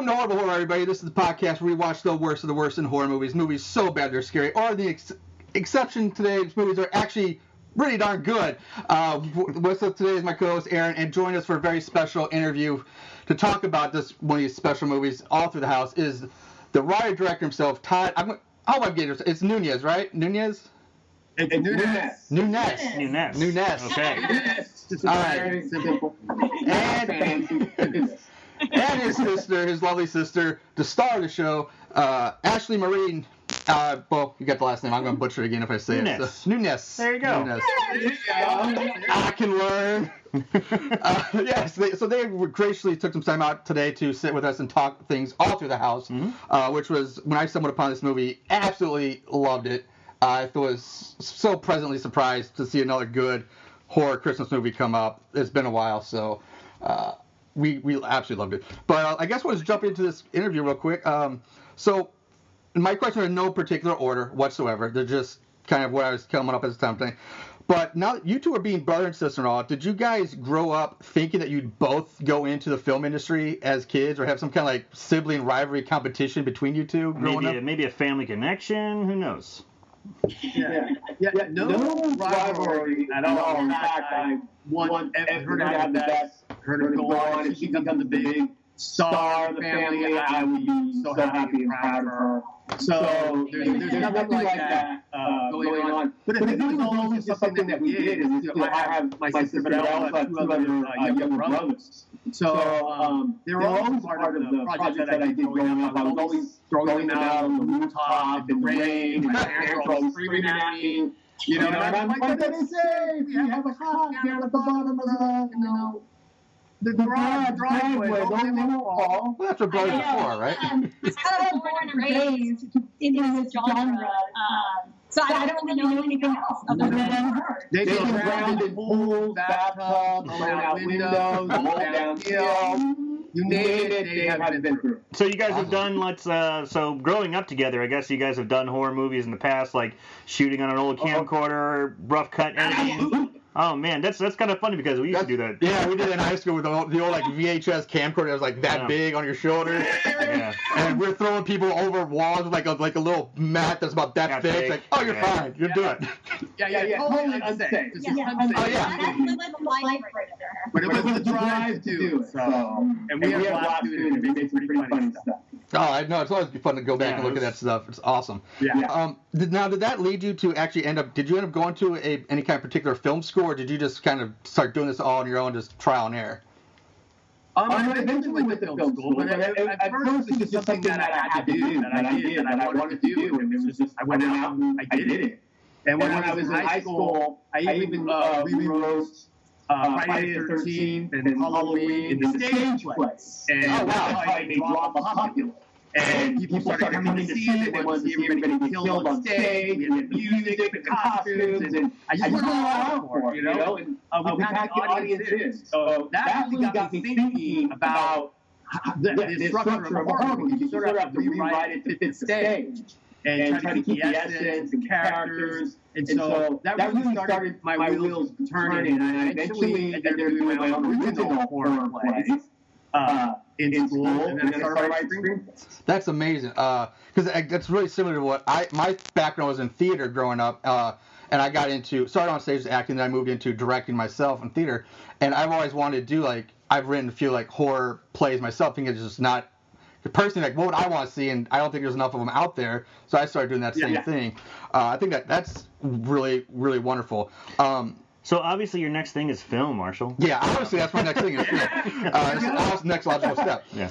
Welcome to Horrible Horror, everybody. This is the podcast where we watch the worst of the worst in horror movies. Movies so bad they're scary. Or the exception today's movies are actually really darn good. What's up today is my co-host Aaron, and joining us for a very special interview to talk about this one of these special movies all through the house is the writer-director himself, Todd. I'm getting it. It's Nunes, right? Nunes? It's Nunes. Nunes. Okay. All right. And his sister, his lovely sister, the star of the show, Ashley Marine. Well, you got the last name. I'm going to butcher it again if I say it. So, Nunes. There you go. Nunes. I can learn. Yes, so they graciously took some time out today to sit with us and talk things all through the house, which was, when I stumbled upon this movie, absolutely loved it. I was so pleasantly surprised to see another good horror Christmas movie come up. It's been a while, so we absolutely loved it. But I guess we'll just jump into this interview real quick. So my questions are in no particular order whatsoever. They're just kind of what I was coming up as a time thing. But now that you two are being brother and sister-in-law, did you guys grow up thinking that you'd both go into the film industry as kids, or have some kind of like sibling rivalry competition between you two growing up? Maybe a family connection. Who knows? Yeah. No rivalry at all. In fact, I want her to have the best, her to go on. If she becomes the big star of the family, I would be so happy and proud of her. So there's nothing like that going on. But I think it was always just something that we did. I have my sister, but I also have two other younger brothers. So they were always part of the project that I did growing up. I was always throwing them out on the rooftop in the rain. My parents were always screaming at me. You know, and I'm like, what did they say? We have a cop down at the bottom of the driveway. Don't fall. Well, that's what brothers are for, right? I was kind of born and raised in this genre, so I don't really know anything else other than her. They go around in pools, bathtubs, going out windows, going downhill. You name it, they have been through. So you guys have done, so growing up together, I guess you guys have done horror movies in the past, like shooting on an old camcorder, rough cut editing. Oh man, that's kind of funny because we used to do that. Yeah, we did it in high school with the old like VHS camcorder that was like that big on your shoulder. Yeah. And we're throwing people over walls with like a little mat that's about that thick. It's like, oh, you're fine, you're doing. Yeah. Totally unsafe. Oh yeah. But it was the drive to do it. So, and we have lots to do it. We made some pretty funny stuff. Oh, I know. It's always fun to go back and look at that stuff. It's awesome. Yeah. Did that lead you to actually did you end up going to any kind of particular film school, or did you just kind of start doing this all on your own, just trial and error? I eventually went to film school, but at first it was just something that I had to do, that I did, that I wanted to do, and it was just, I went out and I did it. And when I was in high school, I even rewrote Friday the 13th and Halloween in the stage plays. And that's how I made drama popular. And people started coming to see it. They wanted to see everybody get killed on stage. We had music and costumes. And I just went all out for it, you know? And we packed the audience in. So that really got me thinking about the structure of a horror movie. You sort of have to rewrite it to fit the stage and try to keep the essence and characters. And so that really started my wheels turning. And I eventually ended up doing my own original horror plays in school, and then I started writing screenplays. That's amazing, because that's really similar to what my background was in theater growing up, and I started on stage acting, then I moved into directing myself in theater, and I've always wanted to do, like, I've written a few, like, horror plays myself, thinking it's just not, personally, like, what would I want to see, and I don't think there's enough of them out there, so I started doing that same thing. I think that's really, really wonderful. So obviously your next thing is film, Marshall. Yeah, obviously that's my next thing. That's the next logical step. Yeah.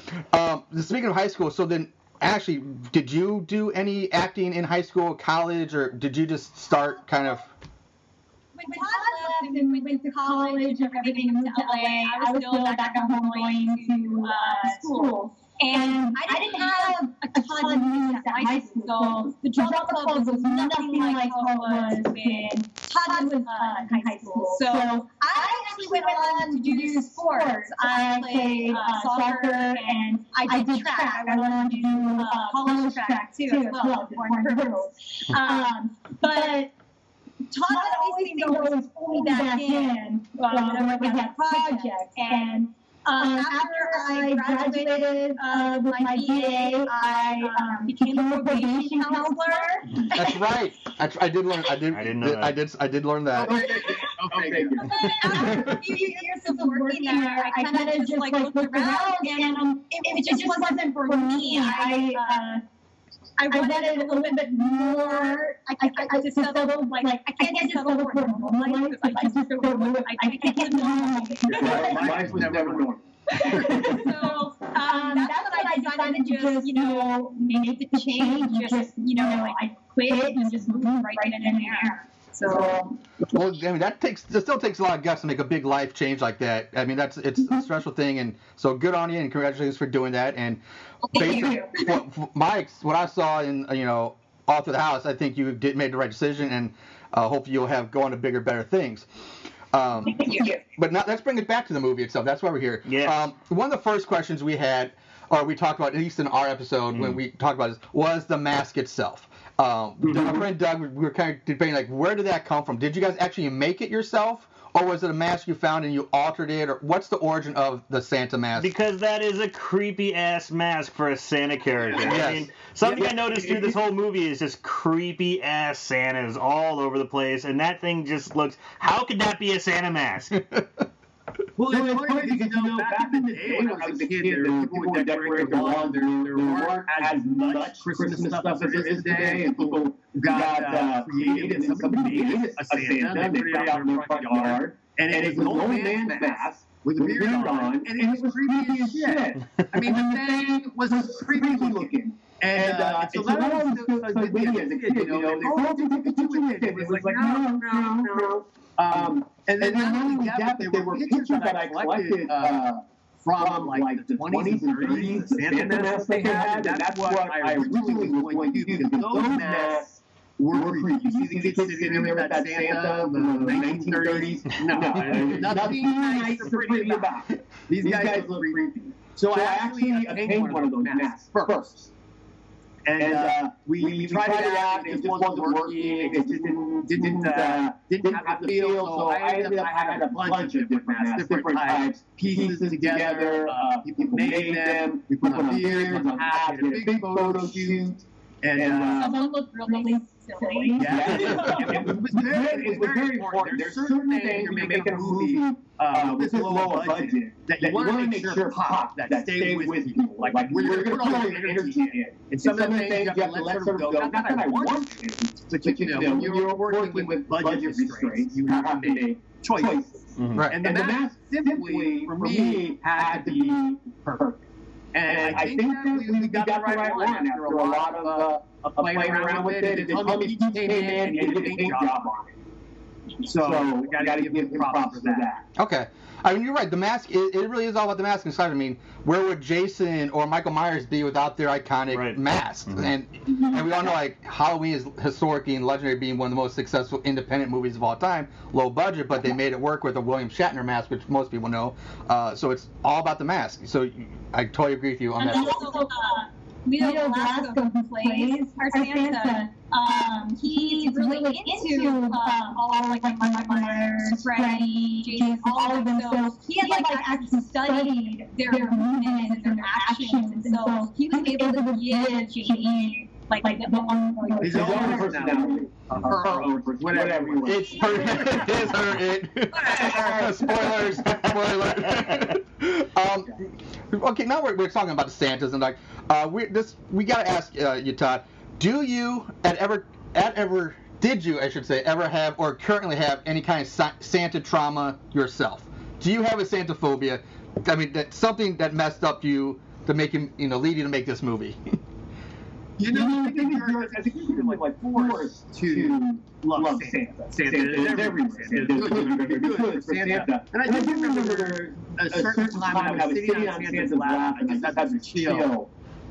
Speaking of high school, so then, Ashley, did you do any acting in high school, college, or did you just start kind of? When Todd left and went to college and everything moved to LA, I was still back at home going to school. And I didn't have a ton of movies at high school, so the drama club was nothing like how it was when Todd was in high school. So I actually went on to do sports. I played soccer and I did track. I went on to do college track too as well, Warren Hurdles. But Todd always seemed to always pull me back in whenever we had projects. And After I graduated with my BA, I became a probation counselor. That's right. I did learn. I didn't know that. I did learn that. Okay. After a few years of working there, I kind of just like looked around, and it just wasn't for me. I wanted a little bit more. I just settled, like, I can't just settle for a normal life because I just don't know. I can't normal. Life was never normal. So that's when I decided to just, make the change. Just, I quit and just moved right in there. So. Well, I mean, it still takes a lot of guts to make a big life change like that. I mean, it's a stressful thing, and so good on you, and congratulations for doing that. And basically, what I saw in all through the house, I think you made the right decision, and hopefully you'll go on to bigger, better things. But now let's bring it back to the movie itself. That's why we're here. Yeah. One of the first questions we had, or we talked about, at least in our episode when we talked about this, was the mask itself. My friend Doug, we were kind of debating, like, where did that come from? Did you guys actually make it yourself, or was it a mask you found and you altered it, or what's the origin of the Santa mask? Because that is a creepy ass mask for a Santa character. Yes. I mean, something I noticed through this whole movie is just creepy ass Santas all over the place, and that thing just looks. How could that be a Santa mask? Well, it's funny because, back in the day when I was a kid, people would decorate their lawn. There weren't as much Christmas stuff as there is today, and people got creative, and somebody made a Santa, and they put it out in their front yard, and it was an old man's mask with a beard on, and it was creepy as shit. I mean, the thing was creepy looking. And so that was with me as a kid, they told you to take a picture with it. It was like, no. And then not only that, but there were pictures that I collected from like the 20s and 30s, the Santa masks they had, and that's what I originally was going to do, because those masks were creepy. You see the kids sitting there with that Santa in the 1930s? No, nothing nice or pretty about it. These guys look creepy. So I actually obtained one of those masks first. And we tried it out, and it just wasn't working. It just didn't have the feel. So I ended up having a bunch of different masks, different types, pieces together. People made them. We put on beards, on hats, we did a big photo shoot. And someone looked really silly. Yeah, it was very important. There's certain things you're making a movie with this low budget that you want to make sure pop, that stay with you. Like where you're going to put all your energy in. And some of the things you have to let sort of go. Not that I want to, but when you're working with budget restraints, you have to make choices. Mm-hmm. Right. And the mask simply, for me, had to be perfect. And I think that we got the right one after a lot of playing around with it. And Tommy came in and did a great job on it. So we got to give him props for that. Okay. I mean, you're right. The mask, it really is all about the mask inside. I mean, where would Jason or Michael Myers be without their iconic masks? Mm-hmm. And we all know, like, Halloween is historically and legendary being one of the most successful independent movies of all time. Low budget, but they made it work with a William Shatner mask, which most people know. So it's all about the mask. So I totally agree with you on that. And also, Leo Velasco, who plays our Santa, he's really into all like Michael Myers, Freddy, Jason, all of them. So he had like actually studied their movements and their actions, and so he was able to give Jamie like the own his own personality, her own personality, whatever you want. It's her. Spoilers. Okay, now we're talking about the Santas, and like we gotta ask you, Todd. Did you ever have or currently have any kind of Santa trauma yourself? Do you have a Santa phobia? I mean, that's something that messed up you to make him, lead you to make this movie. I think you're like forced to love Santa. Santa is everywhere. Santa's good. Santa. And I just remember a certain time when I was sitting on Santa's lap, I just had this chill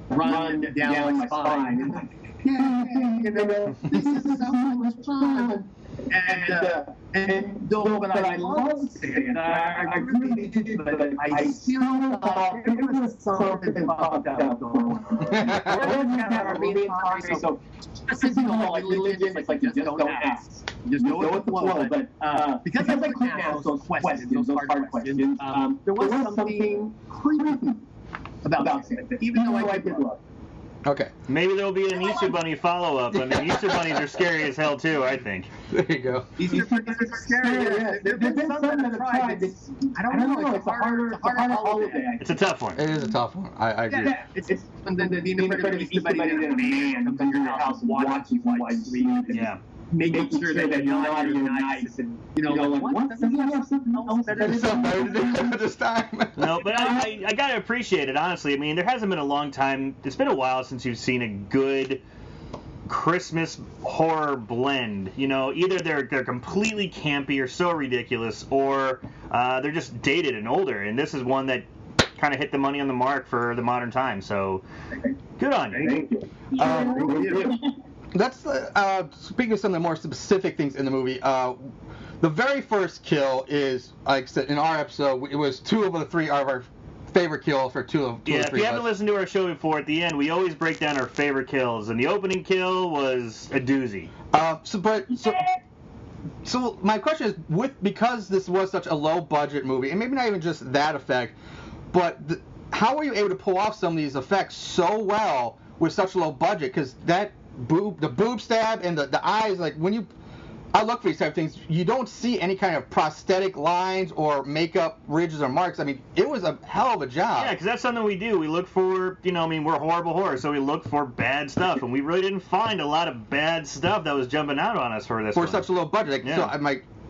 run down my spine. This is so much fun. And though, but I love Santa, I really did, but I still thought there was something fucked up going on. So, like religion, it's like you just don't ask. just go with the flow. But because I couldn't ask those questions, those hard questions, there was something creepy about it, even though I did love. Okay. Maybe there'll be an Easter Bunny follow-up. I mean, Easter Bunnies are scary as hell, too, I think. There you go. Easter Bunnies are scary. Yeah. There's been some that I've tried. I don't know. It's a harder holiday. It's a tough one. It is a tough one. I agree. Yeah. It's being afraid of somebody that a man comes into your house watching you while you sleep. Yeah. Making sure that you're not nice and, like, what? Doesn't he have something else better There's something better to do this time. No, but I gotta appreciate it, honestly. I mean, there hasn't been a long time. It's been a while since you've seen a good Christmas horror blend. Either they're completely campy or so ridiculous, or they're just dated and older. And this is one that kind of hit the money on the mark for the modern time. So, good on you. Thank you. Let's speaking of some of the more specific things in the movie. The very first kill is, like I said, in our episode, it was 2 of the 3 of our favorite kills for 2 of 3 Yeah, of if you haven't listened to our show before, at the end, we always break down our favorite kills, and the opening kill was a doozy. So my question is, because this was such a low budget movie, and maybe not even just that effect, but how were you able to pull off some of these effects so well with such a low budget? Because the boob stab and the eyes, like when I look for these type of things, you don't see any kind of prosthetic lines or makeup ridges or marks. I mean, it was a hell of a job. Yeah, because that's something we do. We look for, we're horrible horror, so we look for bad stuff, and we really didn't find a lot of bad stuff that was jumping out on us for this one. For such a low budget. So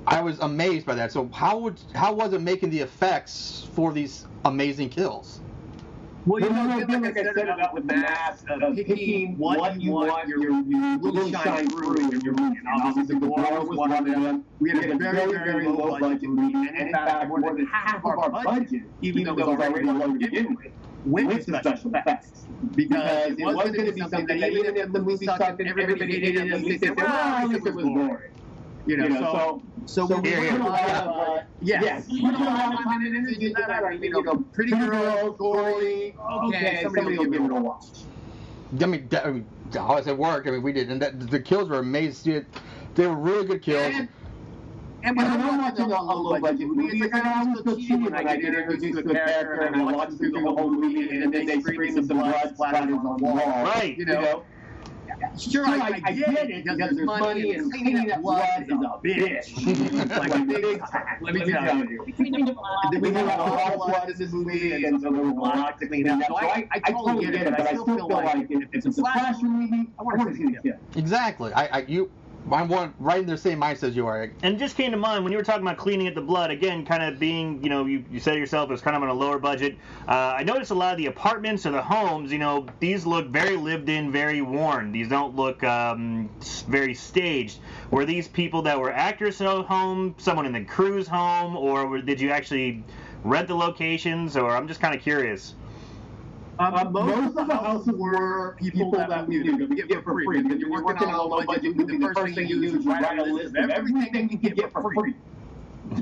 I was amazed by that. So how was it making the effects for these amazing kills? Well, like I said about with mask, picking what you want your really shine through in your movie. And obviously, the Gore was one of them. We had a very, very low budget movie, and in fact, more than half of our budget, even though it was already low to begin with, went to special effects. Because it was going to be something that even if the movie sucked and everybody hated it, at least they said, well, at least it was boring. So we put a lot of, yes, we put a lot of time and energy into that. Pretty girls, gory, okay, somebody will give it a watch. I mean, how does it work? I mean, we did, and the kills were amazing. They were really good kills. And when I'm watching a low-budget movie, it's like I always feel cheated when I get introduced to a character and I watch through the whole movie and then they scream some blood splatters on the wall. Right. Sure, I get it because there's money and cleaning that blood is a bitch. Like a big time. Let me tell you. And then we have a lot of blood in this movie, and so there was a lot to clean up. So I totally get it, but I still feel like if it's a slasher movie, I want to see the kill. Exactly. I'm right in the same mindset as you are. And it just came to mind when you were talking about cleaning at the blood, again, kind of being, you said yourself, it was kind of on a lower budget. I noticed a lot of the apartments or the homes, these look very lived in, very worn. These don't look very staged. Were these people that were actors' home, someone in the crew's home, or did you actually rent the locations, or I'm just kind of curious. Most of the houses were people that we get for free. Because you're working on a low-budget movie, the first thing you do is write a list of everything you can get for free.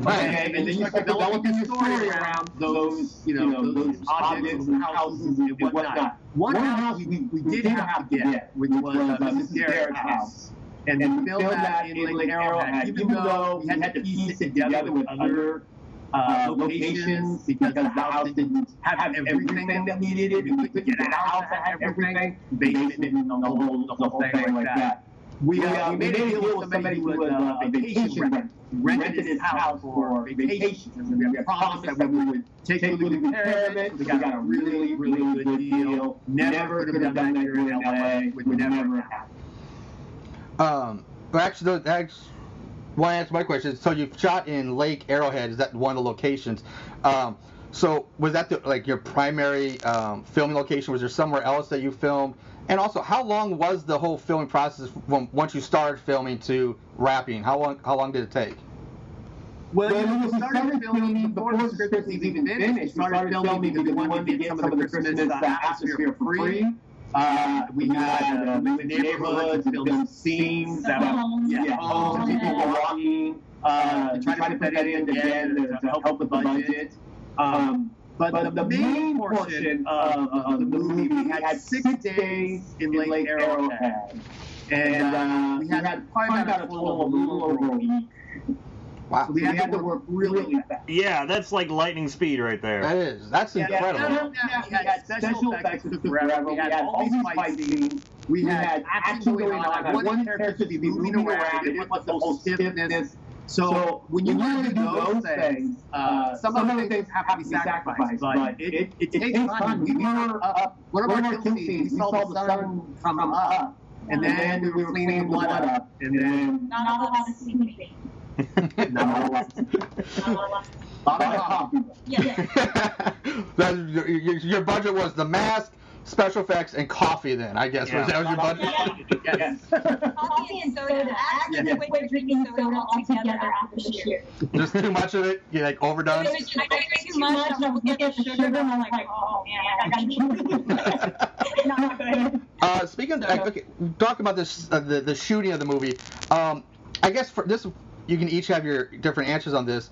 Right, and then you start developing your story around those, those objects and houses and whatnot. One house we did have to get, which was Mrs. Garrett's house. And we filmed that in Lake Arrowhead, even though we had to piece it together with other locations because the house didn't have everything that we needed. We couldn't get a house that had everything, basement, and the whole thing like that. We made a deal with somebody who was a vacation rented his house for vacations. And we promised that we would take good care of it. We got a really, really good deal. Never could have done that here in LA. Would never happen. But actually, well, I answer my question. So you've shot in Lake Arrowhead. Is that one of the locations? So was that your primary filming location? Was there somewhere else that you filmed? And also, how long was the whole filming process from once you started filming to wrapping? How long did it take? Well, we started filming before the script was even finished. We started filming because we wanted to get some of the Christmas atmosphere for free. We had the neighborhoods, filmed scenes, homes, people walking, to try to put that in again to help the budget. But the main portion of the movie, we had 6 days in Lake Arrowhead. And we had probably about a total of a little over a week. Wow. So we had to work really fast. Yeah, that's like lightning speed right there. That is. That's incredible. We had special effects took forever. We had all these fight scenes. We had action going on. I wanted characters to be moving around. It didn't want the whole stiffness. So when you really do those things, some of the things have to be sacrificed. But it takes time. We were up. One of our kill scenes, we saw the sun come up. And then we were cleaning the blood up. And then... Not a lot of sleeping. Not a lot of coffee. Yeah. Your budget was the mask, special effects, and coffee then, I guess. Yeah. That was your budget? Yes. Coffee and soda. I actually quit drinking soda altogether after this year. Just too much of it? You like overdone? I drank too much. I was looking at the sugar and I'm like, oh man, I got not good. Speaking of, okay, talk about this, the shooting of the movie. I guess for this, you can each have your different answers on this.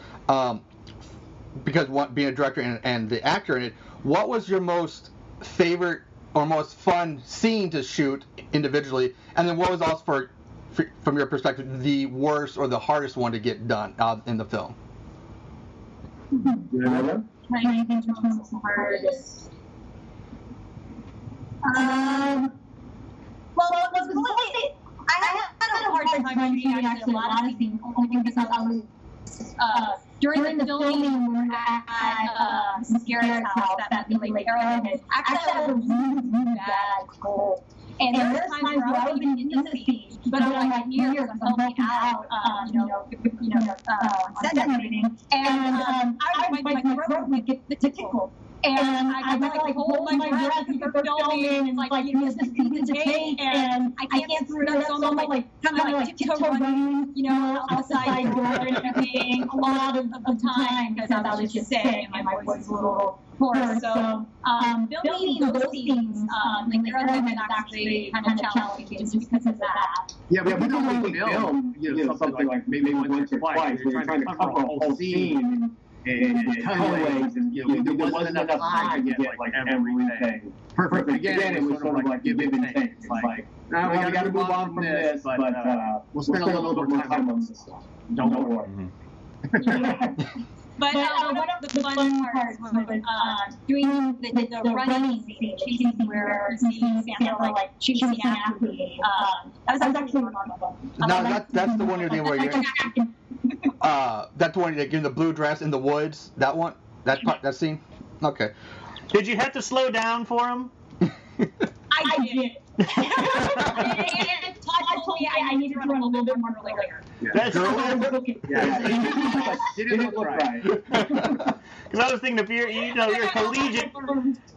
Because being a director and the actor in it, what was your most favorite or most fun scene to shoot individually, and then what was also from your perspective the worst or the hardest one to get done in the film? I think it was the hardest. Well, it was really, I had a hard time shooting actually a lot of scenes, only because I was during the filming we were at Miss Garrett's house that really like Arrowhead. Actually, I had a really bad cold. And there's times where I was even in the scene, but I'm like here, I'm helping out, set and everything. And my throat would get tickle. And I like hold my breath because we're filming, and like this is to take, and I can't screw it up, so I'm like kind of like tiptoe running, out the side door and everything a lot of the time because I was just sick and my voice was a little hoarse. So filming those scenes, like the other ones actually kind of challenging just because of that. Yeah, we don't really film, something like maybe once or twice. We're trying to cover a whole scene. And cutaways, and there wasn't enough time to get like everything perfect. Again, it was sort of like give and take. It's like, now we got to move on from this, but we'll spend a little bit more time on this stuff. Don't worry. But one of the fun parts was doing the running scene, chasing where Santa like chasing Ashley. That was actually one of them. No, that's the one you're doing where you're. That's the one you're in the blue dress in the woods. That one, that scene. Okay. Did you have to slow down for him? I did. And Todd told me I needed to run a little bit more earlier. That's didn't look right. Because I was thinking, if you're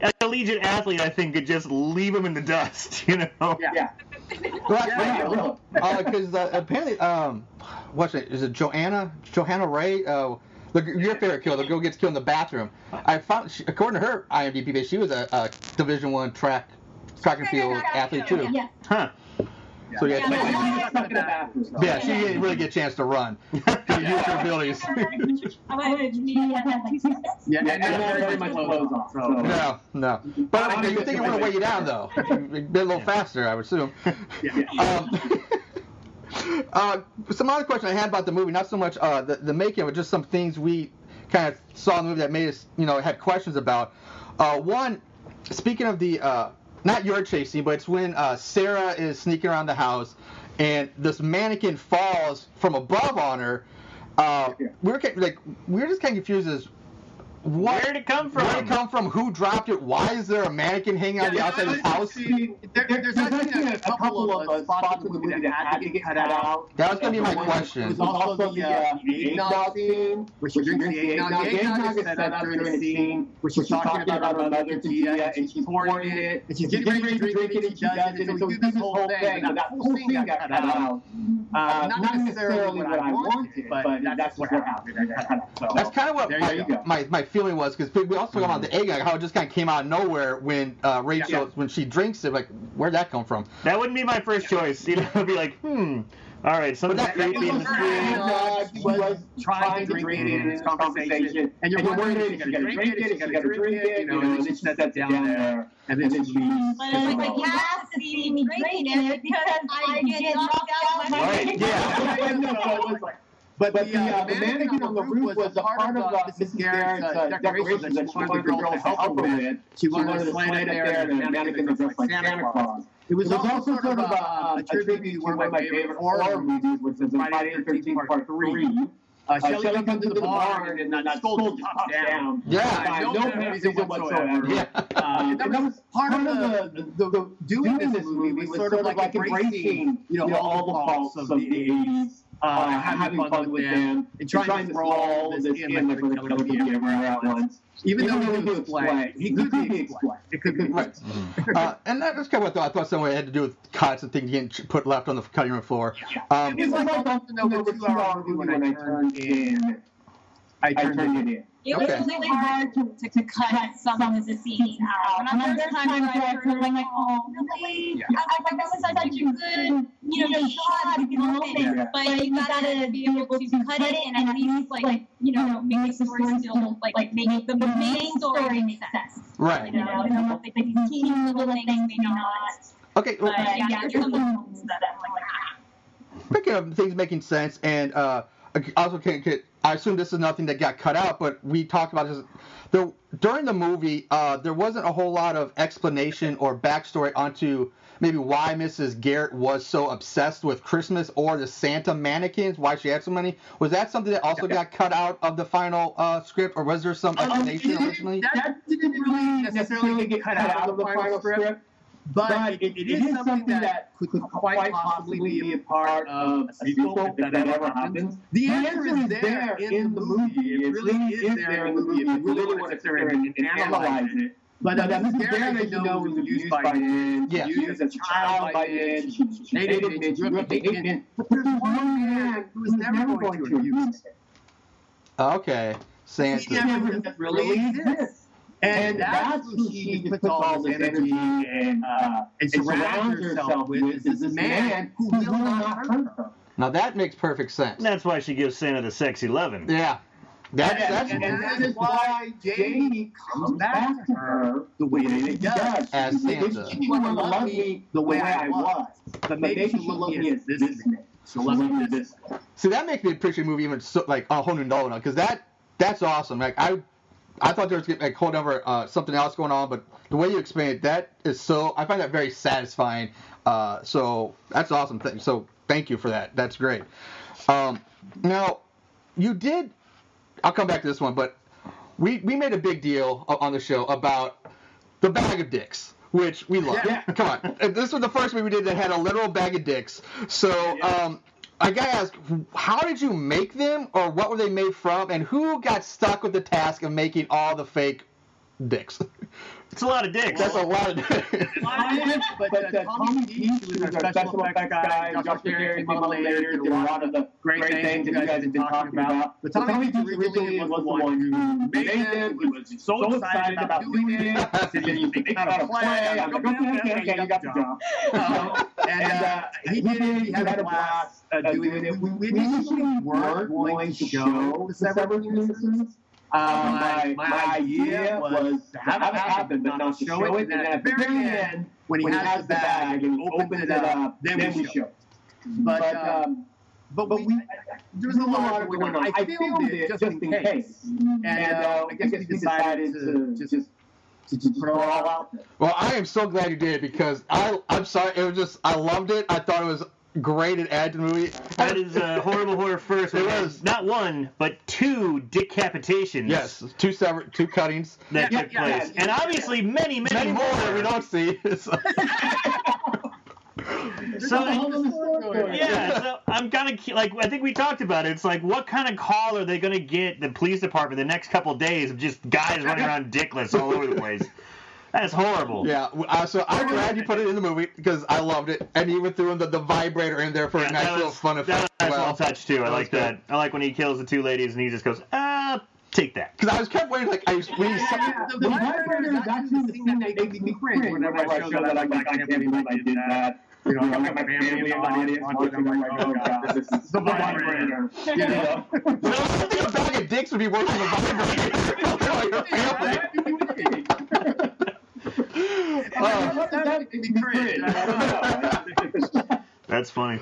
a collegiate athlete, I think could just leave him in the dust, Yeah. Because apparently, what's it? Is it Johanna Ray? Your favorite kill, the girl gets killed in the bathroom. I found, according to her IMDb page, she was a Division I track and field athlete too. Yeah. Huh. So Yeah, she didn't really get a chance to run. To use her abilities. Yeah, and very much clothes on. No. But you think it would weigh you down though? Be a little faster, I would assume. Some other question I had about the movie, not so much the making, but just some things we kind of saw in the movie that made us, had questions about. One, speaking of the, not your chase scene, but it's when Sarah is sneaking around the house and this mannequin falls from above on her. We were just kind of confused as where did it come from? Where did it come from? Who dropped it? Why is there a mannequin hanging on the outside of his house? There's actually a couple of spots in the movie that had to get cut out. That was going to be my question. There's also the eggnog scene, where she drinks the eggnog. The eggnog is set up during the scene where she's talking about her mother, Tia, and she's pouring it, and she's getting ready to drink it, and she does it, and so we do this whole thing, but that whole scene got cut out. Not necessarily what I wanted, but that's what happened. That's kind of what my feeling was, because we also talk about the eggnog, how it just kind of came out of nowhere when Rachel, when she drinks it, like, where'd that come from? That wouldn't be my first choice. I'd be like, All right, something's creepy in the screen. She was trying to drink it in this conversation, and you're wondering if she's going to drink it, and then she sets it down there, and then she leaves. But you have to see me drinking it because I get knocked out. Right, yeah. But the mannequin on the roof was a part of Mrs. Garrett's decorations that she wanted the girls to help her with. She wanted to slide it there, and the mannequin was like Santa Claus. It was also sort of a tribute to one of my favorite horror movies, which was Friday the 13th Part 3. Shelley comes into the barn and not scolded top down. Yeah. No reason whatsoever. Yeah. That was part of the doing this movie was sort of like embracing, all the faults of the 80s. Having fun with them, and trying to throw all this in like a killer camera at once. Even though he could explain, he could be explained. It could be right. And that's kind of what I thought some way had to do with cuts and things getting put left on the cutting room floor. It was like I don't know over 2 hours when I turned in. I turned it in. It was really hard to cut some of the scenes out. And there's times where I feel like, oh, really? Yeah. I was like, that was such a good, shot, good moment. But you gotta be able to cut it and at least, make the story still, make the main story make sense. Right. The teeny little things may not. Okay. Well, but yeah, there's some moments that I'm like, Speaking of things making sense, and also I assume this is nothing that got cut out, but we talked about this. During the movie, there wasn't a whole lot of explanation or backstory onto maybe why Mrs. Garrett was so obsessed with Christmas or the Santa mannequins, why she had so many. Was that something that also got cut out of the final script, or was there some explanation originally? That didn't really necessarily get cut out of the final script. But it is something that could quite possibly be a part of a sequel if that ever happens. The answer is there in the movie. It really is there in the movie if you really want to sit there and analyze it. But Mrs. Garrett, as you know, was abused by men. She was used as a child by men. She hated men. She grew up hating men. But there's one man who is never going to abuse it. Okay. Santa. He never really exists. And that's who she puts all this energy and surrounds herself with, is this man who will not hurt her. Now that makes perfect sense. That's why she gives Santa the sexy lovin'. Yeah. And that is why Jamie comes back to her the way that he does. As Santa. She want to love me the way I was, but maybe she'll love me as this man. She'll love me this way. See, that makes me appreciate the movie even a whole new level now, because that's awesome. Like I thought there was like whole number something else going on, but the way you explain it, that is so. I find that very satisfying. So that's awesome. So thank you for that. That's great. Now you did. I'll come back to this one, but we made a big deal on the show about the bag of dicks, which we love. Yeah. Come on, this was the first movie we did that had a literal bag of dicks. So. I gotta ask, how did you make them, or what were they made from, and who got stuck with the task of making all the fake dicks? It's a lot of dicks. That's a lot of dicks. But Tommy D, who is our special effects guy, Josh Gary, and Mama later, did a lot of the great things that you guys have been talking about. But Tommy D originally was the one who made them. He was so excited about doing it. He said, you think how to play. I'm like, okay, you got the job. And he did it. He had a blast doing it. We initially weren't going to show the several pieces. My idea was to have it happen, but not to show it. And then at the very end, when he has the bag and he opens it up, then we show it. But there's a lot going on. I filmed it just in case. And I guess we decided to just throw it all out there. Well, I am so glad you did, because I'm sorry, it was just, I loved it. I thought it was great and add to the movie. That is a horrible horror first. It was not one, but 2 decapitations. Yes, two cuttings that took place, and obviously many more that we don't see. So I'm kind of like, I think we talked about it. It's like, what kind of call are they going to get the police department the next couple of days of just guys running around dickless all over the place? That's horrible. Yeah, so I'm glad you put it in the movie, because I loved it, and you even threw in the vibrator in there for a nice little fun effect. That's a nice touch too. I like that. I like when he kills the 2 ladies and he just goes, take that. Because I was kept waiting, like, the vibrator is actually the thing that makes me cringe whenever I show that I can't believe I did that. You know, I got my family and audience watching. I'm like, oh god, this is the vibrator. You know. So I think a bag of dicks would be worse than a vibrator. That's funny.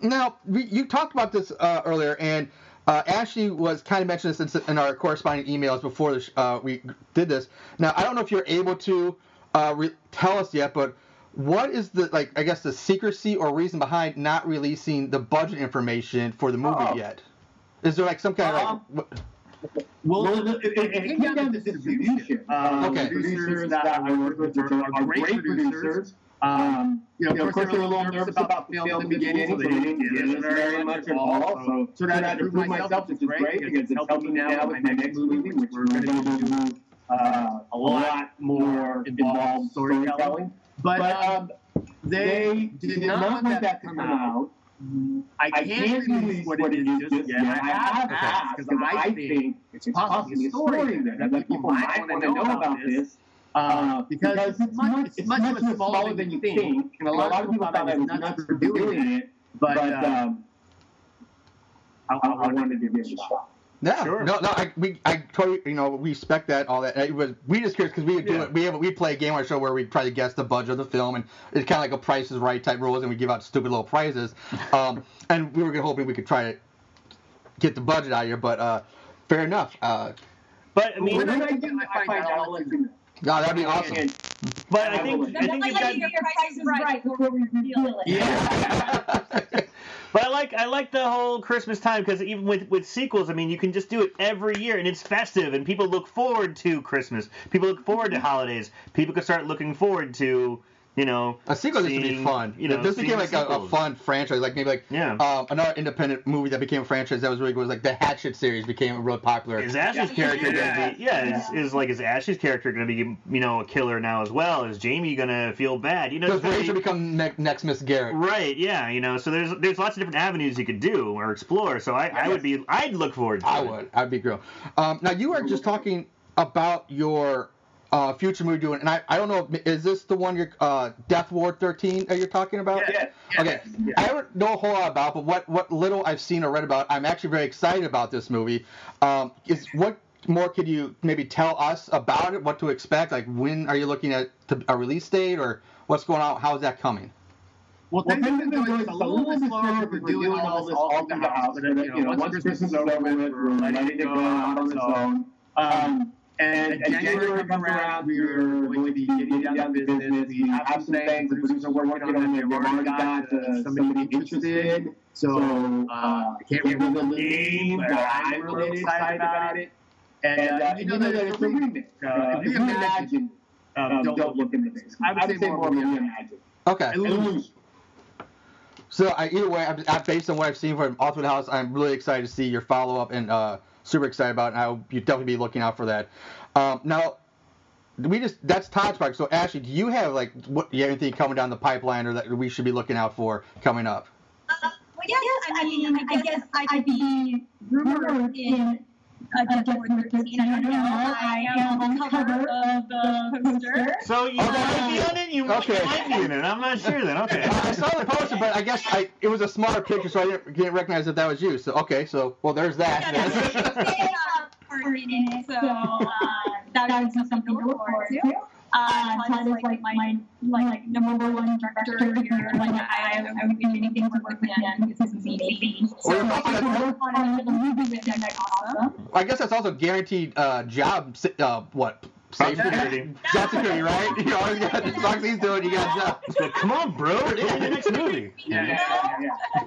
Now, you talked about this earlier, and Ashley was kind of mentioning this in our corresponding emails before we did this. Now, I don't know if you're able to tell us yet, but what is the secrecy or reason behind not releasing the budget information for the movie yet? Is there some kind of well, it came down to distribution. Okay. Producers that I work with are great producers. Of course, they were a little nervous about the film in the beginning, so they didn't get us very much involved. So I had to prove myself, which is great, because it's helping me now with my next movie, which we're going to do a lot more involved storytelling. But they did not want that to come out. I can't release what it is just yet. I have asked, because I think it's possibly a story there that people might want to know about this. Because it's much smaller than you think, and a lot of people thought I was nuts for doing it, but I wanted to give it a shot. Yeah, sure. No, I totally, we respect that, all that. We just curious because we would do it. We play a game on our show where we try to guess the budget of the film, and it's kind of like a Price is Right type rules, and we give out stupid little prizes. And we were hoping we could try to get the budget out here, but fair enough. But I mean, when I find out, I'll let you know. No, that'd be awesome. But I think That's like your Price is Right before we reveal it. Yeah. But I like the whole Christmas time, because even with sequels, I mean, you can just do it every year, and it's festive, and people look forward to Christmas. People look forward to holidays. People can start looking forward to, a sequel used to be fun. This became like a fun franchise, another independent movie that became a franchise that was really good. Was the Hatchet series became really popular. Is Ashley's character gonna be? Is Ashley's character gonna be a killer now as well? Is Jamie gonna feel bad? Does Rachel become next Miss Garrett? Right. Yeah. So there's lots of different avenues you could do or explore. So I'd look forward to it. I'd be girl. Now you were just talking about your future movie doing, and I don't know, is this the one Death Ward 13 that you're talking about? Yeah. Okay. Yeah. I don't know a whole lot about, but what little I've seen or read about, I'm actually very excited about this movie. What more could you maybe tell us about it? What to expect? When are you looking at a release date, or what's going on? How is that coming? Well, things have been going a little bit slower. We're doing all this all through the house. But once Christmas is over with, we're letting it go out on its own. And January comes around, we're going to be getting down to business. We have some things the producers are working on. They've already got somebody interested. So I can't remember the name, but I'm really excited about it. And that it's a remake. Reimagine. Don't look into things. I would say more reimagine. Okay. So either way, based on what I've seen from All Through the House, I'm really excited to see your follow-up, and super excited about it, and I'll definitely be looking out for that. Now, that's Todd's part. So Ashley, do you have anything coming down the pipeline, or that we should be looking out for coming up? Yes, I guess I'd be rumored in Death Ward 13. I don't know. I am on the cover of the poster. So you might be on it. You might be in it. I'm not sure then. Okay. I saw the poster, but I guess it was a smaller picture, so I didn't recognize that was you. So there's that. So that would be something to look forward to. Todd is my number one director here. I would do anything to work with him. This is amazing. So I can work on another movie with him. That's awesome. I guess that's also guaranteed job. Safe security. Job security, right? As long as he's doing it, you got a job. So, come on, bro. We're in the next movie. Yeah.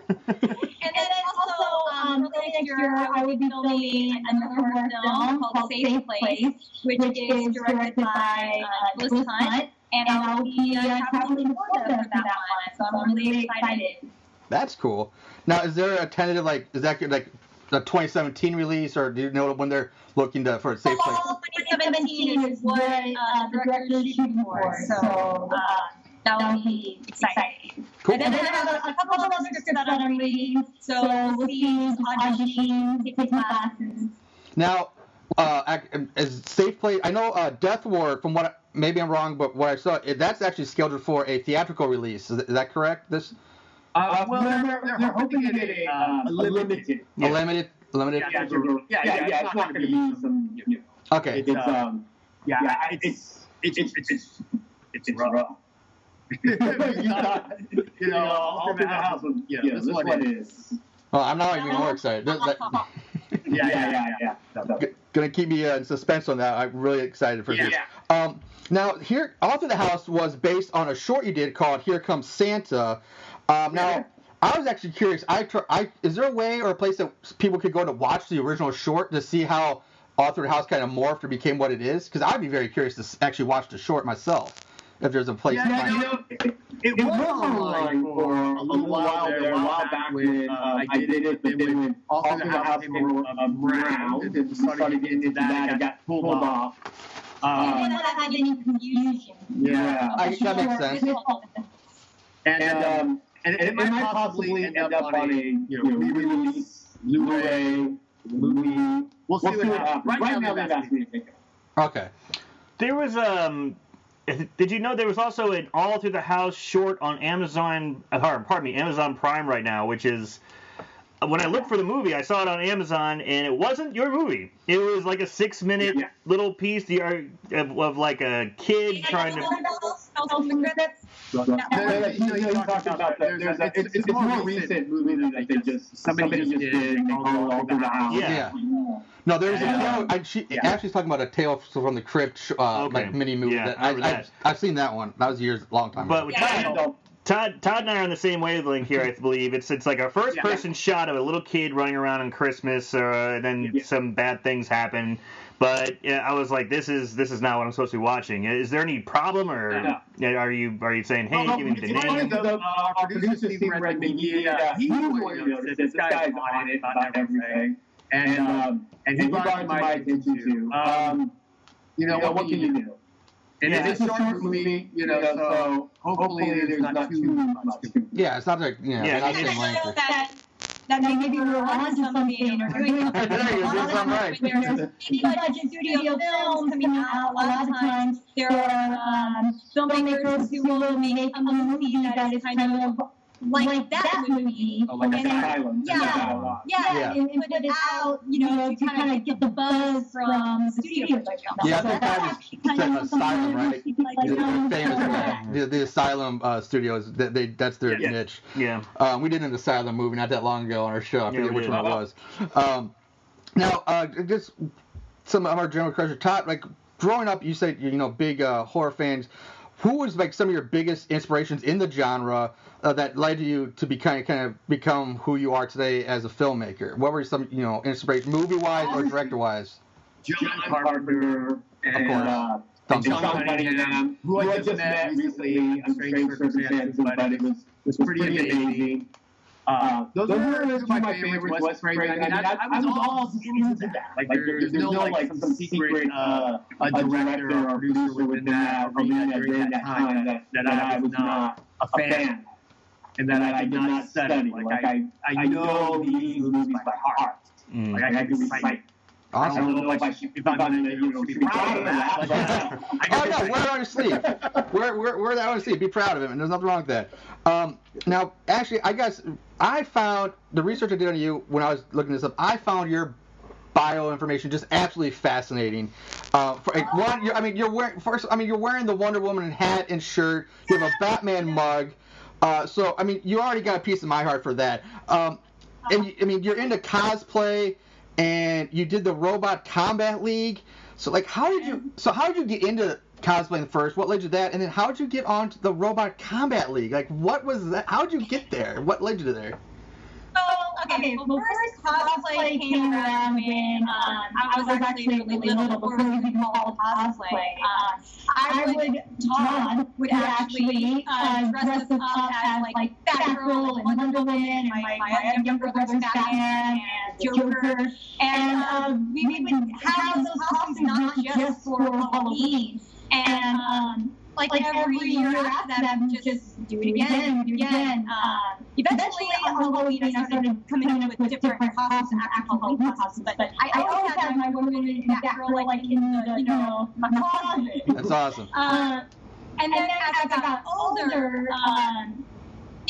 And then also, next year, I will be filming another horror film called Safe Place, which is directed by Liz Hunt, and I will be traveling to Florida for that one, so I'm really excited. That's cool. Now, is there a tentative, is that the 2017 release, or do you know when they're looking for a Safe Place? 2017 is what the director is shooting for, so that will be exciting. Cool. And then I have a couple of other scripts that I'm reading, so we'll see, auditioning, taking classes. Now, as Safe Place, I know Death Ward, from what maybe I'm wrong, but what I saw, that's actually scheduled for a theatrical release. Is that correct? This? Well, they're hoping to get a limited. A limited. Yeah, it's not going to be some. Okay. It's rough. All through the house. This one is. Well, I'm now even more excited. Yeah. Gonna keep me in suspense on that. I'm really excited for this. Now, here, All Through the House was based on a short you did called Here Comes Santa. Now, I was actually curious. Is there a way or a place that people could go to watch the original short to see how All Through the House kind of morphed or became what it is? Because I'd be very curious to actually watch the short myself. If there's a place to find it. It was online for a little while there, a while back when I did it, but then when All Through the House came around and started getting into that, it got pulled off. I didn't have any confusion. That makes sense. And it might possibly end up on a re-release, Blu-ray, movie. We'll see what happens. Right now, they've asked me to take it. Okay. There was did you know there was also an All Through the House short on Amazon Prime right now, which is, when I looked for the movie, I saw it on Amazon, and it wasn't your movie. It was like a 6-minute little piece of like a kid trying to... It's a more recent movie that they just somebody just did All Through the House. Yeah. No, there was a Ashley's talking about a Tale from the Crypt like mini movie. Yeah, I've seen that one. That was long time ago. But Todd and I are on the same wavelength here, I believe. It's like a first-person shot of a little kid running around on Christmas, and then some bad things happen. But I was like, this is not what I'm supposed to be watching. Is there any problem, or are you saying, hey, give me the name? Our producer Steve Redmond, he noticed this guy's on it, on everything, and he brought it to my attention too. What can you do? And it's a short movie, so hopefully there's not too much. Yeah, it's not like, not the same length. That maybe we're on to something or doing something. There's big-budget studio films coming out. A lot of times there are filmmakers who will make a movie that is kind of like that movie. Like Asylum. And put it out, to kind of get the buzz from the studio. Yeah, I think that is Asylum, right? They're famous. The Asylum studios, that's their niche. Yeah. We did an Asylum movie not that long ago on our show. I forget which one it was. Now, just some of our general questions. Todd, like growing up, you said big horror fans. Who was like some of your biggest inspirations in the genre that led you to kind of become who you are today as a filmmaker? What were some inspiration, movie-wise or director-wise? John Carpenter and John Cunningham, who I just met recently on Strange Circumstances, but it was pretty amazing. Those were two of my favorites. Wes Craven. I was all into that. Like there's no like some secret a director or producer within that arena during that time that I was not a fan and that I did not study. Like I know these movies by heart. Like I can recite. Awesome. I don't know if I'm going to be proud of that. No, wear it on your sleeve. Wear that on your sleeve. Be proud of it, and there's nothing wrong with that. Now, actually, I guess I found the research I did on you when I was looking this up. I found your bio information just absolutely fascinating. You're wearing the Wonder Woman hat and shirt. You have a Batman mug. So you already got a piece of my heart for that. You're into cosplay. And you did the Robot Combat League. So how did you get into cosplaying first? What led you to that? And then how did you get onto the Robot Combat League? Like, what was that? How did you get there? What led you to there? Well, first cosplay came around when I was actually really little, before we could call it cosplay. Todd would actually dress us up as like Batgirl and Wonder Woman, and my younger brother's Batman and Joker, and we would have those costumes not just for Halloween. And like every year after that, just do it again, do it again. Eventually on Halloween, I started coming up with different costumes, actual Halloween costumes. But I always had my woman and that girl like in the my closet. That's awesome. And then as I got older,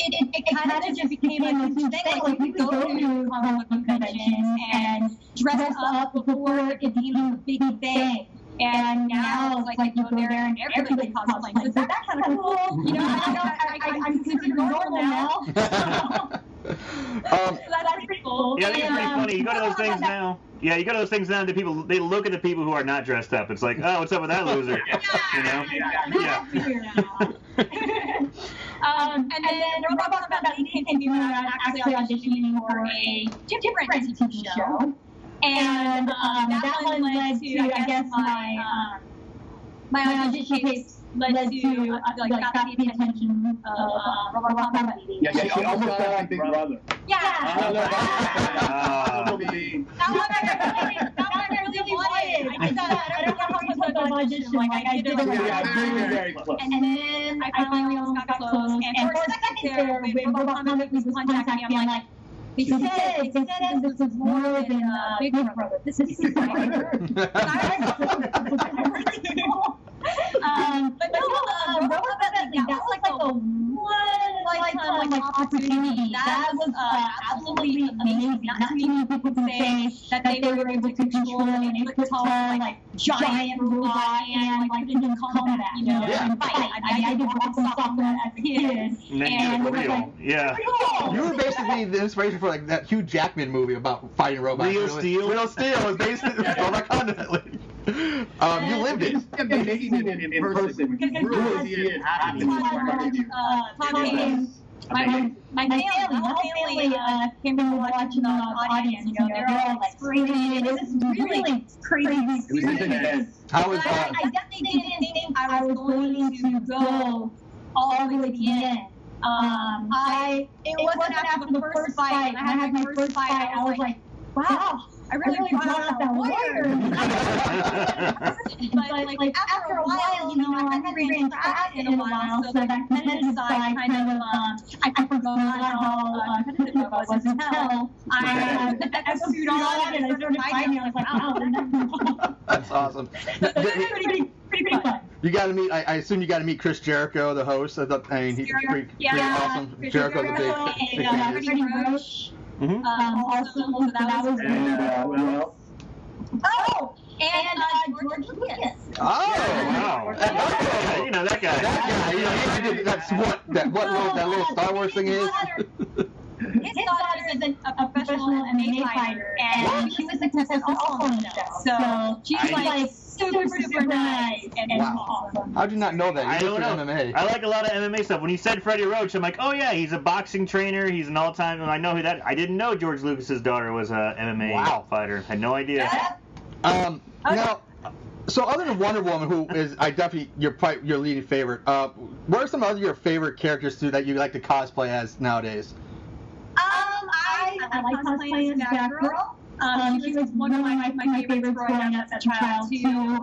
it kind of just became like a huge thing. Like we would go to comic book conventions and dress up before it became a big thing. And now it's like you go there and everybody cosplaying. So that's kind of cool. You know, I'm considered normal now. So that's pretty cool. Yeah, I think it's pretty funny. You go to those things now. Yeah, you go to those things now, and they look at the people who are not dressed up. It's like, oh, what's up with that loser? You know? Yeah. And then Robot Combat came to me when I was actually auditioning for a different TV show. And that one led to, I guess, my audition case led to, got the attention of Robot Combat. Yeah, she almost got like Big Brother. Yeah. That one I really wanted. I did that. I don't know how to put the audition. Like, I did it. Yeah, very close. And then I finally almost got close. And for a second there, when Robot Combat was contacting me, I'm like, they said this is more than Big Brother. This is bigger. But no, Robot Combat, that was like a one opportunity. That was absolutely amazing. Not too many people can say that they were able to control an 8-foot-tall, like, giant robot and, like, put it in combat, you know, and fight. I did rock and software as a kid. And it was like, yeah. You were basically the inspiration for like that Hugh Jackman movie about fighting robots. Real Steel? Real Steel was basically Robot Combat. You lived it. Yeah, making it in person. You can really see it happening. My family, the whole family came and watched the audience. You know, they're all like screaming. It was really crazy. It was intense. How was I definitely didn't think I was going to go all the way to the end. It wasn't after the first fight. When I had my first fight, I was like, wow, I really brought out that warrior. But like after a while, you know, I hadn't ran track in a while, so that competitive side kind of, I forgot how competitive I was until I suited on and I started fighting. I was like, wow. That's awesome. So pretty fun. You got to meet. I assume you got to meet Chris Jericho, the host. I mean, he's pretty awesome. Jericho's a big fan. Also, so that was. What else? Oh, and George Lucas. Oh, wow. You know that guy. That guy. You know, he did that little Star Wars thing is. His daughter is a professional MMA fighter, and she was a contestant also on the show. So she's like super nice and awesome. How'd you not know that? I don't know. MMA. I like a lot of MMA stuff. When you said Freddie Roach, I'm like, oh yeah, he's a boxing trainer. He's an all-time, and I know who that. I didn't know George Lucas's daughter was a MMA fighter. Had no idea. Now, so other than Wonder Woman, who is your leading favorite, what are some other your favorite characters too that you like to cosplay as nowadays? I like cosplaying as Batgirl. She was one of my favorites growing up as a child too.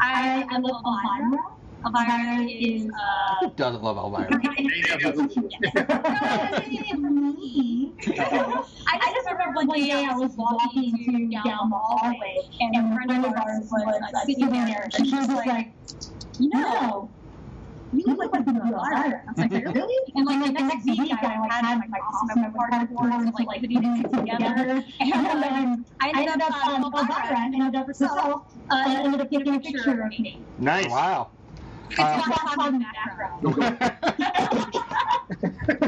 I love Elvira. Elvira is Who doesn't love Elvira? for me. I just remember one day I was walking down the hallway and a friend of ours was sitting there and she was like, you know, you look like the Elvira. I was like, really? And like the next week I had my costume, my party boards, like putting it together. And I ended up Elvira ended up herself ended up taking a picture of me. Nice. Wow. It's not in the background.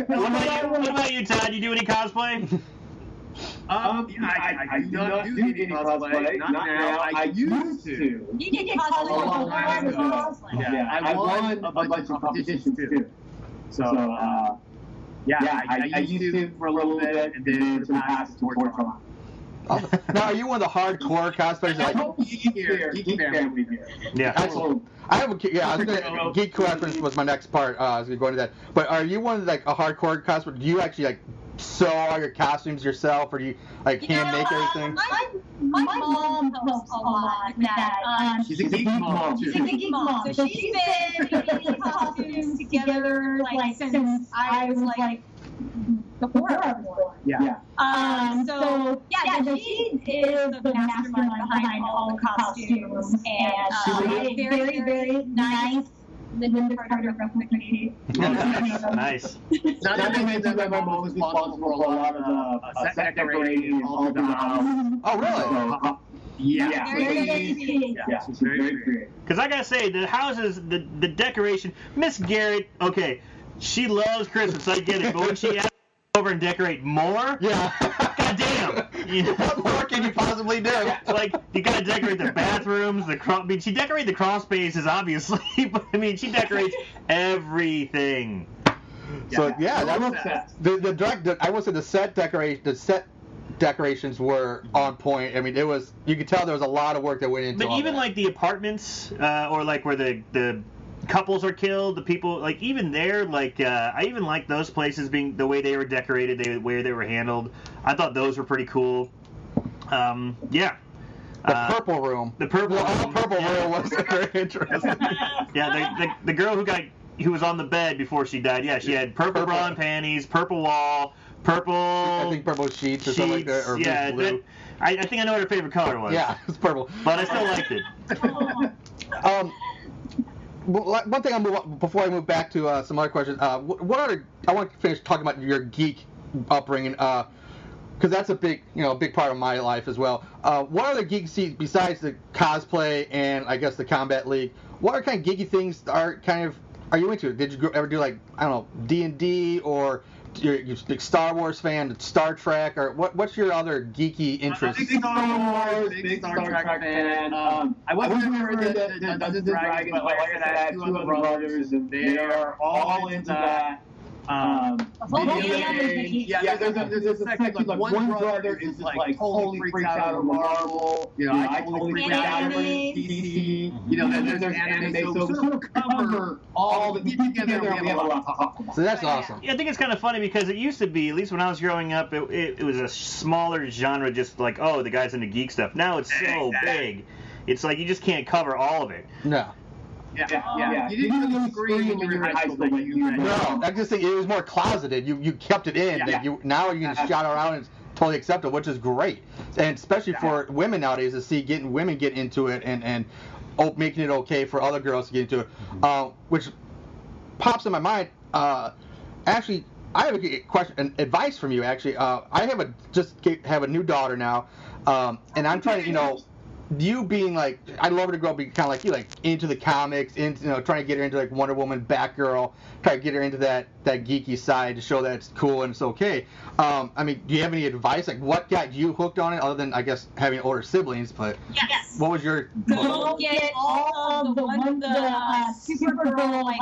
What about you, Todd? You do any cosplay? I do not do any cosplay. Not now. I used to. You did cosplay. Yeah, I won a bunch of competitions too. So, I used to for a little bit, and then for the past 4 months. Awesome. Now, are you one of the hardcore cosplayers? I Like, hope Geek family here. Yeah. I have a geek reference was my next part. I was gonna go into that. But are you one of like a hardcore cosplayer? Do you actually like sew all your costumes yourself, or do you like hand make everything? My mom helps a lot with that. She's a geek mom. She's a geek mom. So she's been making costumes together like since I was like before I was born. Yeah. So she is the mastermind behind all the costumes, and she was very, very nice. Linda Carter replicated. Nice. Not to mention that my mom was responsible for a lot of set decorating and all the house. Oh, really? Yeah. Very creative. Yeah, she's very creative. Because I gotta say, the houses, the decoration, Miss Garrett, okay, she loves Christmas, I get it, but when she asks over and decorate more, Yeah. goddamn. What more can you possibly do? Like, you gotta decorate the bathrooms, I mean, she decorated the crawl spaces, obviously, but I mean, she decorates everything. So yeah, that was I would say the set decorations were on point. I mean, you could tell there was a lot of work that went into. But even like the apartments, or like where the couples are killed, the people, like even there, like I even like those places being the way they were decorated, the way they were handled. I thought those were pretty cool. Yeah. The purple room. The purple room was very interesting. Yeah, the girl who was on the bed before she died. Yeah, she had purple bra and panties, purple wall, purple. I think purple sheets or something like that, or yeah, blue. I think I know what her favorite color was. Yeah, it's purple. But I still liked it. One thing before I move back to some other questions. I want to finish talking about your geek upbringing. Because that's a big part of my life as well. What other geeky, besides the cosplay and I guess the Combat League, what are kind of geeky things are you into? Did you ever do like, I don't know, D&D, or you're a big Star Wars fan, Star Trek, or what's your other geeky interest? Big Star Wars, big Star Trek fan. I wasn't never into Dungeons and Dragons, but like I said, I have two other brothers, and they are all into that. Video games. Yeah, there's a section, like one brother is like totally freaked out over Marvel. You know, I totally freaked out over DC. You know, then there's anime. So we sort of cover all the get together and we have a lot to talk about. So that's awesome. Yeah, I think it's kind of funny because it used to be, at least when I was growing up, it was a smaller genre, just like, oh, the guy's into geek stuff. Now it's so big. It's like you just can't cover all of it. No. Yeah. You didn't really scream when you were in high school that you read. No, I just think it was more closeted. You kept it in. Now you can shout around and it's totally acceptable, which is great. And especially for women nowadays to see women get into it and making it okay for other girls to get into it. Which pops in my mind. Actually, I have a question, advice from you. Actually, I have a new daughter now, and I'm trying to you being like, I'd love her to grow up, be kind of like you, like into the comics, into trying to get her into like Wonder Woman, Batgirl, try to get her into that geeky side to show that it's cool and it's okay. I mean, do you have any advice? Like, what got you hooked on it, other than I guess having older siblings? But yes. What was your? Go get all of the Supergirl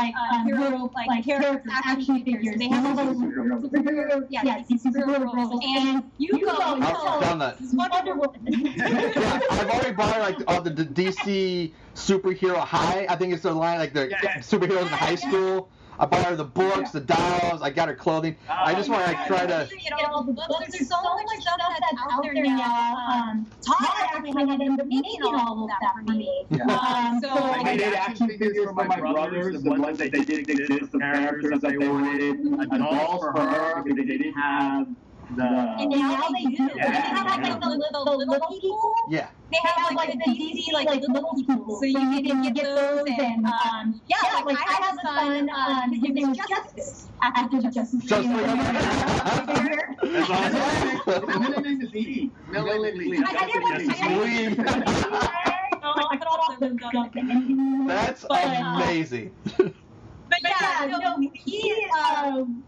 hero characters, action figures. They have all those superhero girls, and you go and tell them this is Wonder Woman. Yeah, I've already bought her like the DC superhero high. I think it's the line, like the superheroes in high school. I bought her the books, the dolls. I got her clothing. I just want to try to. There's so much stuff that's out there now. Todd actually had ended up making all of that for me. So I made action figures for my brothers, the ones that they didn't exist, the characters that they wanted, dolls for her because they didn't have the. And now they do. They have like the little people. Yeah. They have like the DC like the little people, so you can get those. And like I have a son. His name is Justice. After Justice League. That's awesome. My name is Lee. That's amazing. But he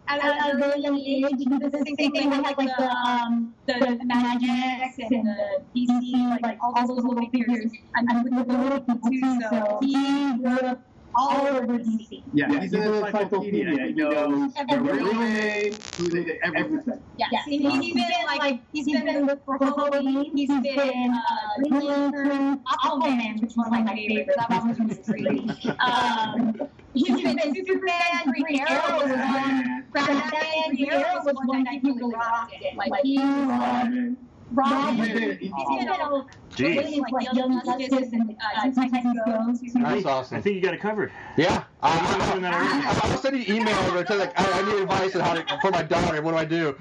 at a really young age, he did the same thing. They had like the Magics and the DC, like all those little figures, and with the little people too. So he wrote up all over DC. Yeah, he's an encyclopedia. He knows their real name, who they did, everything. Yes, and he's been for Halloween. He's been Green Lantern, Aquaman, which was one of my favorites. That was really he's been Superman, Green Arrow was one. Batman, Green Arrow was one that he really rocked it. Like he's Robin. He's been all like Young Justice and Titans Goes. That's awesome. I think you got it covered. Yeah. I was sending you email over to like I need advice on how to for my daughter. What do I do?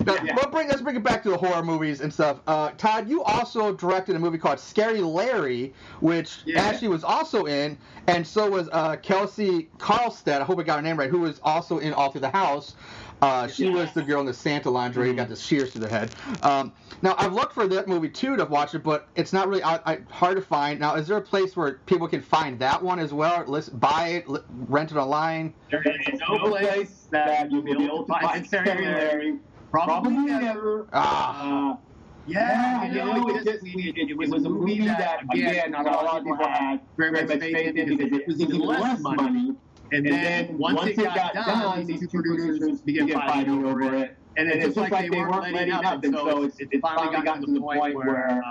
Let's bring it back to the horror movies and stuff. Todd, you also directed a movie called Scary Larry, which Ashley was also in, and so was Kelsey Carlstead. I hope I got her name right. Who was also in All Through the House. She was the girl in the Santa lingerie who got the shears to the head. Now, I've looked for that movie, too, to watch it, but it's not really hard to find. Now, is there a place where people can find that one as well? Buy it, rent it online? There is no place that you'll be able to find Scary Larry. Probably never. It was a movie that, again, not a lot of people had very much faith in because it was even less money. And then once it got done, these two producers began fighting over it. And it's just like they weren't letting up. And so it finally got to the point where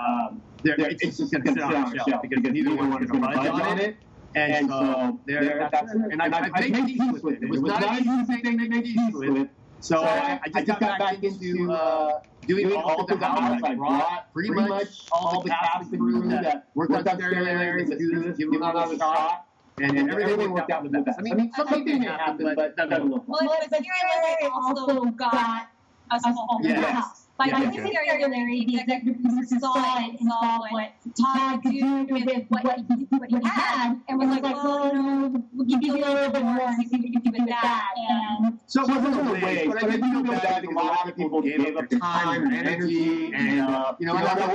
it's just going to sit on the shelf because neither one was going to budge on it. And so that's it. And I made peace with it. It was not an easy thing to make peace with. So I just got back into doing all through the house. I brought pretty much all the cast and crew that worked on Scary Larry. Let's do this, give them another shot. And everything worked out for the best. I mean, something didn't happen, but that doesn't look well, but Scary Larry also got us all in the house. By Scary Larry, the executive producer saw it and saw what Todd could do with what he had, and was like, well, no, we'll give you a little bit more and see what you can do with that. And so it wasn't a waste, but I did feel bad because a lot of people gave up time and energy, and I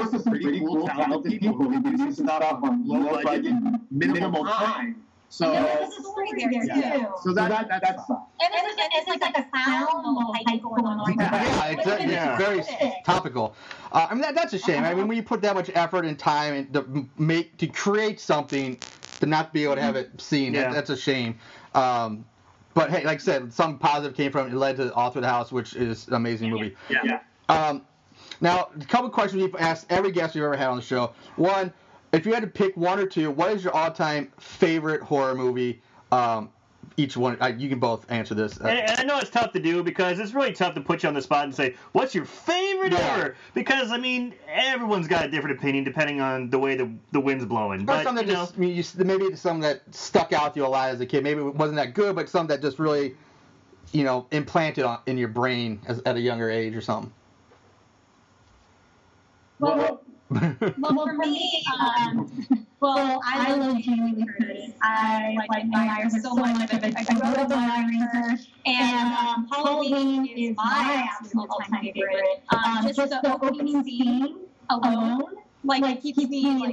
worked with some pretty cool, talented people who could do stuff on low budget, minimal time. So there's a story there too. So that's fun. And it's like a sound hype going on. It's very topical. I mean, that's a shame. I mean, when you put that much effort and time to create something, to not be able to have it seen, that's a shame. But hey, like I said, something positive came from it. It led to All Through the House, which is an amazing movie. Now, a couple of questions we've asked every guest we've ever had on the show. One, if you had to pick one or two, what is your all-time favorite horror movie? Each one, you can both answer this. And I know it's tough to do because it's really tough to put you on the spot and say, what's your favorite ever? Because, I mean, everyone's got a different opinion depending on the way the wind's blowing. Or some that maybe some that stuck out to you a lot as a kid. Maybe it wasn't that good, but some that just really, implanted in your brain at a younger age or something. Well, for me, I love Jamie Lee Curtis. I admire her so much. I grew up admiring her, and Halloween is my absolute all-time favorite. Just the opening scene alone, keeps me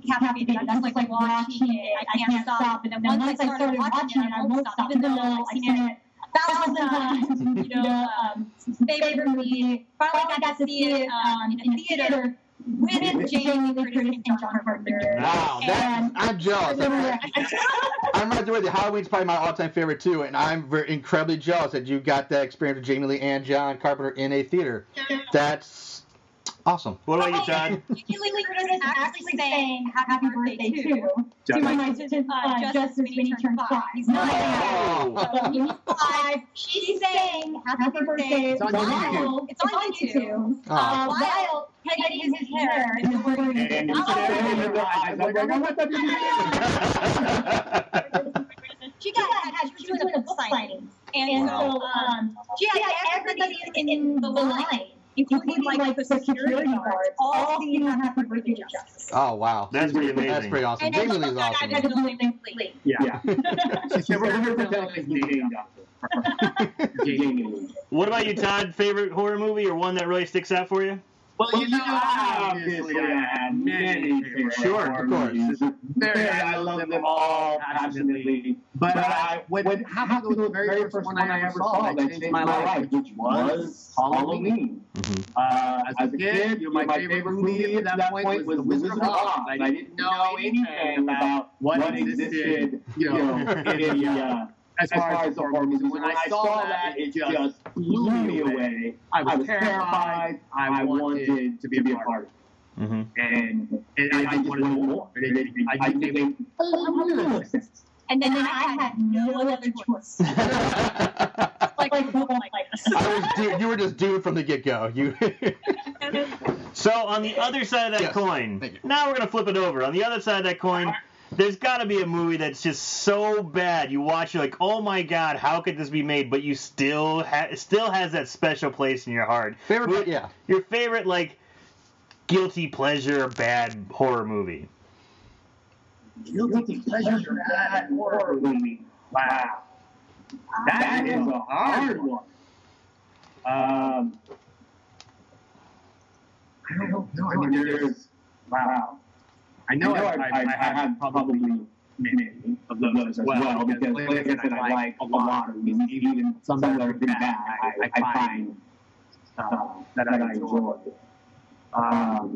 captivated. That's like watching it. I can't stop. And then once I started watching it, I won't stop, even though I've seen it 1,000 times. Favorite movie. Finally got to see it in theater with Jamie Lee Curtis and John Carpenter. Wow, I'm jealous. I'm right there with you. Halloween's probably my all-time favorite too, and I'm incredibly jealous that you got that experience with Jamie Lee and John Carpenter in a theater. That's awesome. What about you, John? Jamie Lee Curtis actually sang "Happy Birthday" too. Just when he turned 5. He's not he's 5. She sang "Happy Birthday." It's on YouTube. While Peggy is his hair in the morning. She was doing a book signing, and so she had everybody in the line, including the security guards, all singing "Happy Birthday" Justice. Oh wow, that's pretty amazing. That's pretty awesome. And Jamie Lee's awesome. Yeah. She never pretend his name. What about you, Todd? Favorite horror movie or one that really sticks out for you? Well, obviously I had many favorite horror movies. I love them all passionately. But when Happy was the very first one I ever saw that changed my life, which was Halloween. As a kid, my favorite movie at that point was The Wizard of Oz. I didn't know anything about what existed, as far as the horror movies. When I saw that, it just blew me away. I was terrified. I wanted to be a part of it. And I just wanted more. I became a little obsessed. And then I had no other choice. You were just doomed from the get-go. So on the other side of that coin, now we're going to flip it over. On the other side of that coin, there's got to be a movie that's just so bad. You watch, you're like, oh my God, how could this be made? But you still has that special place in your heart. Your favorite, like, guilty pleasure bad horror movie. Guilty pleasure bad horror movie. Wow. That is a hard one. I don't know. I mean, there's... Wow. I know I have probably many of those as well, because like I said, I like a lot of movies, even some that are pretty bad, I find that I enjoy. I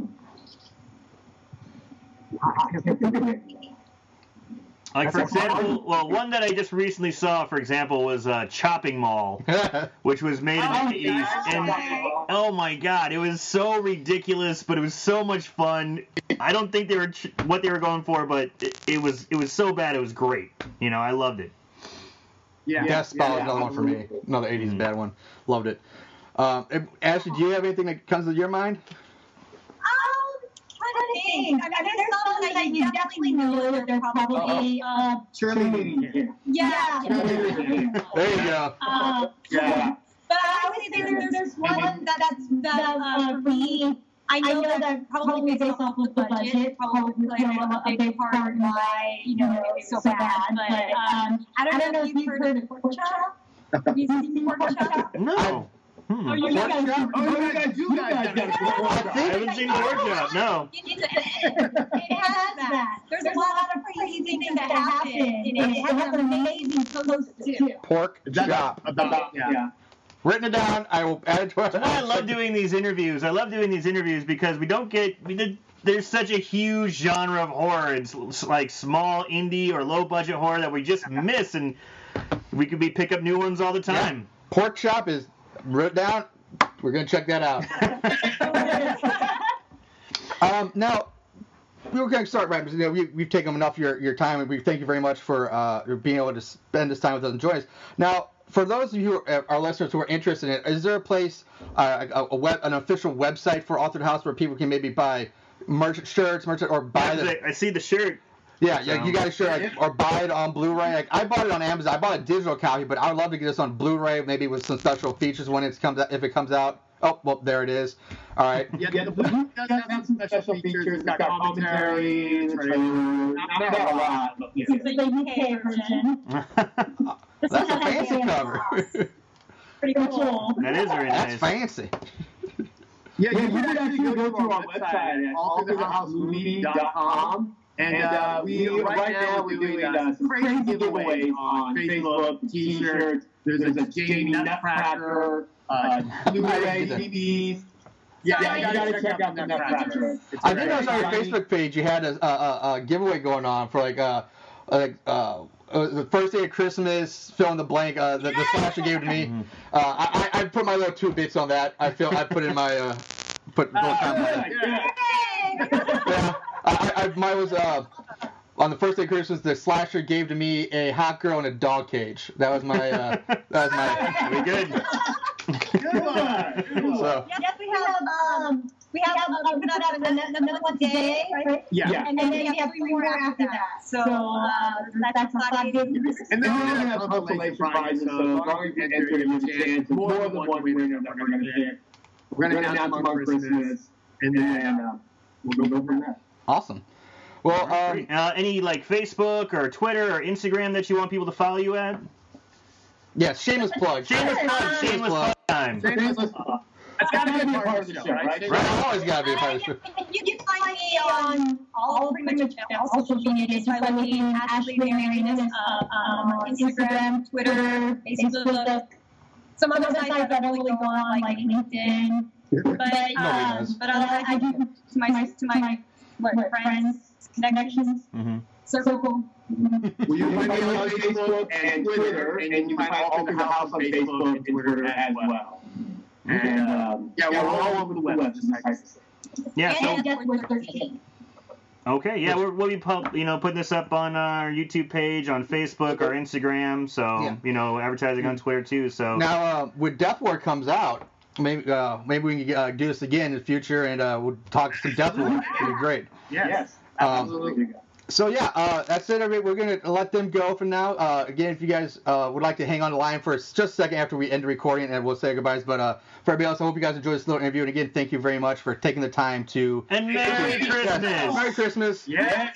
can't think of it. Like, for example, one that I just recently saw, for example, was Chopping Mall, which was made in the 80s. And, oh my God, it was so ridiculous, but it was so much fun. I don't think they were what they were going for, but it was so bad, it was great. I loved it. Spot another one for me. Another 80s bad one. Loved it. Ashley, do you have anything that comes to your mind? I mean, there's some that you definitely know that they're probably Shirley. Yeah. There you go. But I would say there's one that for me, I know that probably based off of the budget, probably played a big part in why it's so bad. But I don't know if you've heard of Pork Chop. Have you seen Pork Chop? No. Oh, you guys got I haven't seen Pork Chop, no. It has that. There's a lot of crazy things that happen. It has an amazing post too. Pork Chop. Written it down. I will add it to it. I love doing these interviews. Because there's such a huge genre of horror. It's like small indie or low budget horror that we just miss, and we could pick up new ones all the time. Yeah. Pork Chop is written down. We're gonna check that out. Now we're going to start right. We've taken enough of your time, and we thank you very much for being able to spend this time with us and join us. Now, for those of you our listeners who are interested in it, is there a place, an official website for All Through the House where people can maybe buy shirts, or buy I see the shirt. Yeah, you got to share or buy it on Blu-ray. Like, I bought it on Amazon. I bought a digital copy, but I would love to get this on Blu-ray, maybe with some special features when it comes out, if it comes out. Oh, well, there it is. All right. Yeah, the Blu-ray does have some special features. It's got commentary, not a lot, but it's the UK version. That's a fancy cover. Pretty cool. That is very nice. That's fancy. Yeah, you can actually go to our website at allthroughthehousemovie.com. And we right now we're doing some crazy giveaways on Facebook, T-shirts. There's a Jamie Nutcracker, Blu-ray DVDs. Yeah, you gotta check out the Nutcracker. I think I was on your Facebook page. You had a giveaway going on for the first day of Christmas. Fill in the blank. The slasher gave to me. I put my little 2 bits on that. I put in my mine was on the first day of Christmas. The slasher gave to me a hot girl in a dog cage. That was my. Very good. Good one. So. Yes, we have another one today, right? Yeah. And then we have 3 more after that. So that's a 5 days. And then we're going to have consolation prizes. So as long as you enter, you have a chance. More than one winner that we're going to pick. We're going to announce them on Christmas, and then we'll go from there. Awesome. Well, any Facebook or Twitter or Instagram that you want people to follow you at? Yeah, shameless plug. Shameless plug time. Shameless plug. That's got to be a part of the show, right? Right, always got to be a part of the show. You can find me on all pretty much all social media just by looking at Ashley Nunes on Instagram, Twitter, Facebook. Some other sites that don't really go on, like LinkedIn. But I do to my friends, connections, circle. Well, you find me on Facebook and Twitter, and you can find all the house on Facebook and Twitter as well. And we're all over the web. Yeah. And guess we're 13. Okay, yeah, we'll be putting this up on our YouTube page, on Facebook, our Instagram, so advertising on Twitter too. So now, when Death War comes out, maybe we can do this again in the future, and we'll talk some Death War. It'd be great. Yes, absolutely. So that's it, everybody. We're gonna let them go for now. Again, if you guys would like to hang on the line for just a second after we end the recording, and we'll say goodbyes. But for everybody else, I hope you guys enjoyed this little interview. And again, thank you very much for taking the time to. And Merry Christmas! Merry Christmas! Yeah.